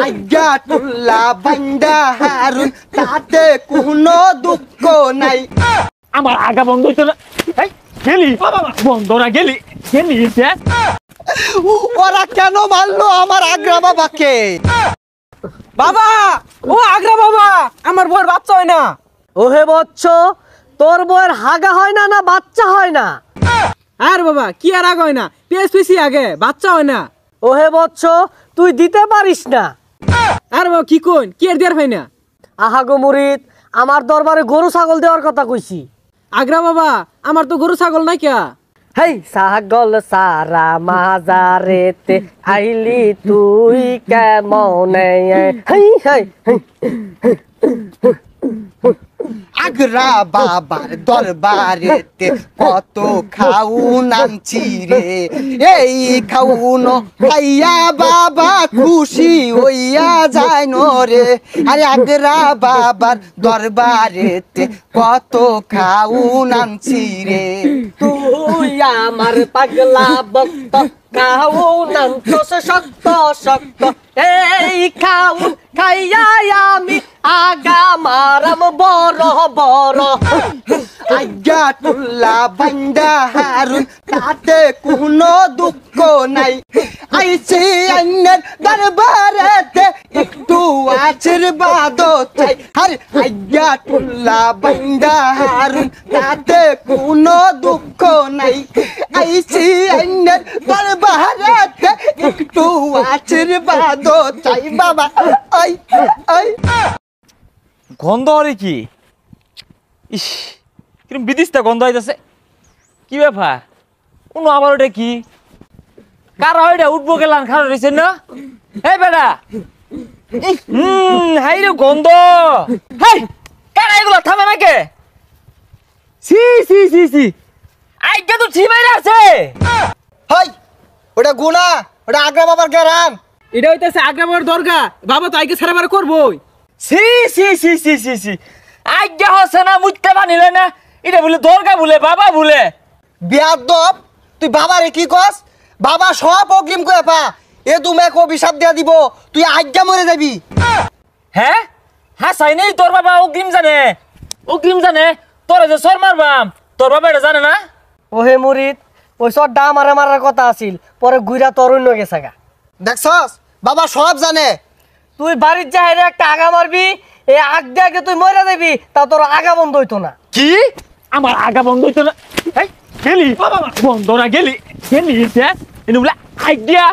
আজ্ঞাতুল্লাহ বান্দা হারুন তাতে কোনো দুঃখ নাই। আমার আগা বন্ধ হইতো না। গেলি বন্ধ না গেলি গেলি। ওরা কেন মারলো আমার আগ্রা বাবাকে? বাবা ও আগ্রা বাবা, আমার বউয়ের বাচ্চা হয় না। ওহে বচ্চ, তোর বউয়ের হাগা হয় না না বাচ্চা হয় না? আর বাবা কি আর আগে হয় না, পিএসপিসি আগে বাচ্চা হয় না। ওহে বচ্চ, তুই দিতে পারিস না। আর বাবা কি কোন, কি আর দেয়ার হয় না? আহাগো মুরিদ, আমার দরবারে গরু ছাগল দেওয়ার কথা কইছি। আগ্রা বাবা আমার তো গরু ছাগল নাই কে। হেই ছাগল সারা মাজারেতে আইলি তুই কেমনে? হেই হেই আগ্রা বাবার দরবারেতে কত খাউন আনছি রে, এই খাউন খাইয়া বাবা খুশি হইয়া যায় রে। আরে আগ্রা বাবার দরবারেতে কত খাউন আনছি রে। তুই আমার পাগলা ভক্ত, খাউন আনছস শক্ত শক্ত, এই খাউন খাইয়া আমি আগা মারাম বড় বড়। আজ্ঞাতুল্লাহ বান্দা হারুন তাতে কোনো দুঃখ নাই। আইছি আইনের দরবারেতে একটু আশীর্বাদ চাই। আরে আজ্ঞাতুল্লাহ বান্দা হারুন তাতে কোনো দুঃখ নাই। আইছি আইনের দরবারেতে একটু আশীর্বাদ চাই বাবা। আই আই গন্ধ হরে কি? ইস কিরম বিদিশটা গন্ধ হইতাছে। কি ব্যাপার? কোনো আবার ওটা কি? কারা ওইটা উঠবো গেলাম খারাপ রয়েছে না? এই বেটা হাই রে গন্ধ। হাই কারা এগুলো থামে নাকি? সি সি সি সি আইকে তো ছিমাইরা আছে। হাই ওটা গুনা, ওটা আগ্রা বাবার গ্রাম। এটা হইতেছে আগ্রা বাবার দরগা, বাবা তো আইকে সারা বার করবোই। সি সি সি সি সি সি আজ্ঞা হচ্ছে না, মুইতে বানিলে না। এটা বলে দরগা বলে বাবা বলে। বিয়াদব তুই বাবারে কি কস? বাবা সব অগ্রিম করে পা, এ তুমি এক অভিশাপ দিয়া দিব, তুই আজ্ঞা মরে যাবি। হ্যাঁ হ্যাঁ চাই নেই তোর বাবা অগ্রিম জানে, অগ্রিম জানে। তোর যে সর মারবাম, তোর বাবা এটা জানে না? ওহে মুরিদ, ওই সব ডা মারা মারার কথা আছিল, পরে গুইরা তরুণ গেছে গা। দেখছস বাবা সব জানে। তুই বাড়ির যাই একটা আগা মারবি, এই আগ দিয়ে আগে তুই মরে যাবি, তা তোর আগা বন্ধ হইতো না। কি আমার আগা বন্ধ হইতো না? গেলি বন্ধ না গেলি গেলি এনে বলে আজ্ঞা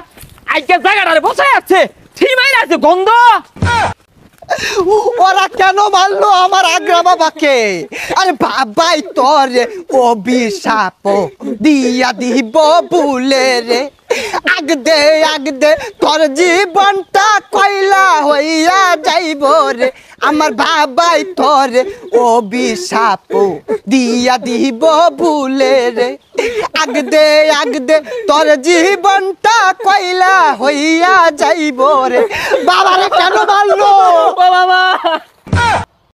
আজ্ঞা জায়গাটারে বসায় আছে, ঠিমাই আছে গন্ধ। ওরা কেন মারলো আমার আগ্রা বাবাকে? আরে বাবাই তোর অভিশাপ দিয়া দিব বলে রে। আগ দে তোর জীবনটা কয়লা হইয়া যাইব রে। আমার বাবাই তোর অভিশাপ দিয়া দিব বলে রে। আগ দে তোর জীবনটা কয়লা হইয়া যাইব রে। বাবারে কেন মারলো? বাবা